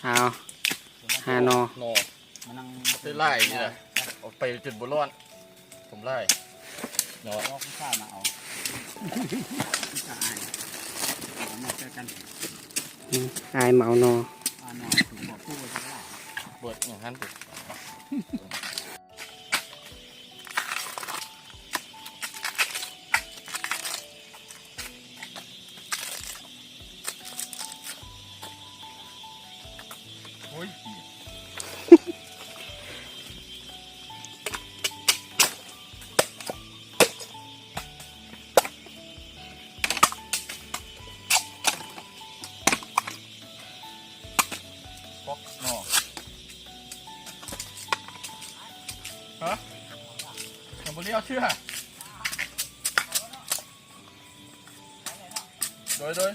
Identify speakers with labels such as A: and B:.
A: เอา5 นอ
B: มันนั่ง
C: ไปไล่นี่แหละออกไปจุดบุร้อนผมไล่เนาะ
B: เอาข้าวมาเอาจะอายเอามาเจอกัน
A: อายเหมานอ
B: หน่อถึงบอกพูดไปได้
C: เปิดอย่างนั้นติโอ้ยป๊อกเนาะฮะยังไม่ได้เอาเชื่อโดย